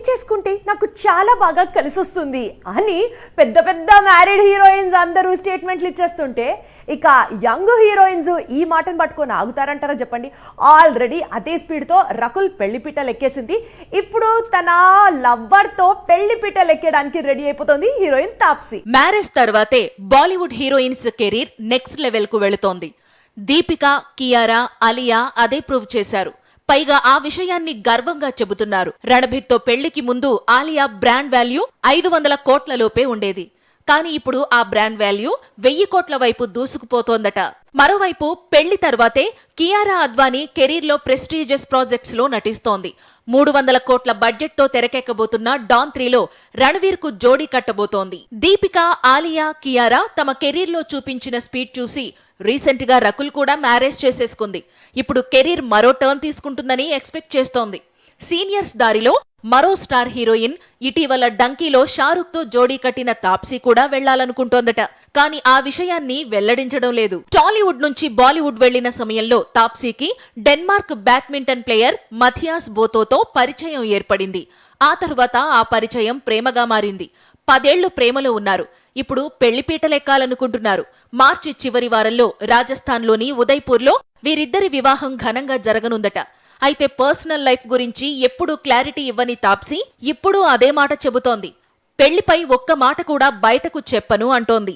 చేసుకుంటే నాకు చాలా బాగా కలిసి వస్తుంది అని పెద్ద పెద్ద మ్యారీడ్ హీరోయిన్స్ అందరూ స్టేట్మెంట్లు ఇచ్చేస్తుంటే ఇక యంగ్ హీరోయిన్స్ ఈ మాటను పట్టుకొని ఆగుతారంటారా చెప్పండి. ఆల్రెడీ అదే స్పీడ్తో రకుల్ పెళ్లిపీటలు ఎక్కేసింది. ఇప్పుడు తన లవ్వర్తో పెళ్లిపీటలు ఎక్కడానికి రెడీ అయిపోతుంది హీరోయిన్ తాప్సీ. మ్యారేజ్ తర్వాతే Bollywood heroines career next level కు వెళుతోంది. దీపిక, కియారా, అలియా అదే ప్రూవ్ చేశారు. పైగా ఆ విషయాన్ని గర్వంగా చెబుతున్నారు. రణబీర్ తో పెళ్లికి ముందు ఆలియా బ్రాండ్ వాల్యూ 500 కోట్ల లోపే ఉండేది. కానీ ఇప్పుడు ఆ బ్రాండ్ వాల్యూ 1000 కోట్ల వైపు దూసుకుపోతోందట. మరోవైపు పెళ్లి తర్వాతే కియారా అద్వానీ కెరీర్ లో ప్రెస్టీజియస్ ప్రాజెక్ట్స్ లో నటిస్తోంది. 300 కోట్ల బడ్జెట్ తో తెరకెక్కబోతున్న డాన్ 3లో రణవీర్ కు జోడీ కట్టబోతోంది. దీపిక, ఆలియా, కియారా తమ కెరీర్ లో చూపించిన స్పీడ్ చూసి రీసెంట్ గా రకుల్ కూడా మ్యారేజ్ చేసేసుకుంది. ఇప్పుడు కెరీర్ మరో టర్న్ తీసుకుంటుందని ఎక్స్పెక్ట్ చేస్తోంది. సీనియర్స్ దారిలో మరో స్టార్ హీరోయిన్ ఇటీవల డంకీలో షారుఖ్ తో జోడీ కట్టిన తాప్సీ కూడా వెళ్లాలనుకుంటోందట. కానీ ఆ విషయాన్ని వెల్లడించడం లేదు. టాలీవుడ్ నుంచి బాలీవుడ్ వెళ్లిన సమయంలో తాప్సీకి డెన్మార్క్ బ్యాడ్మింటన్ ప్లేయర్ మథియాస్ బోతోతో పరిచయం ఏర్పడింది. ఆ తర్వాత ఆ పరిచయం ప్రేమగా మారింది. 10 ఏళ్లు ప్రేమలో ఉన్నారు. ఇప్పుడు పెళ్లిపీటలెక్కాలనుకుంటున్నారు. మార్చి చివరి వారంలో రాజస్థాన్లోని ఉదయ్పూర్లో వీరిద్దరి వివాహం ఘనంగా జరగనుందట. అయితే పర్సనల్ లైఫ్ గురించి ఎప్పుడూ క్లారిటీ ఇవ్వని తాప్సీ ఇప్పుడు అదే మాట చెబుతోంది. పెళ్లిపై ఒక్క మాట కూడా బయటకు చెప్పను అంటోంది.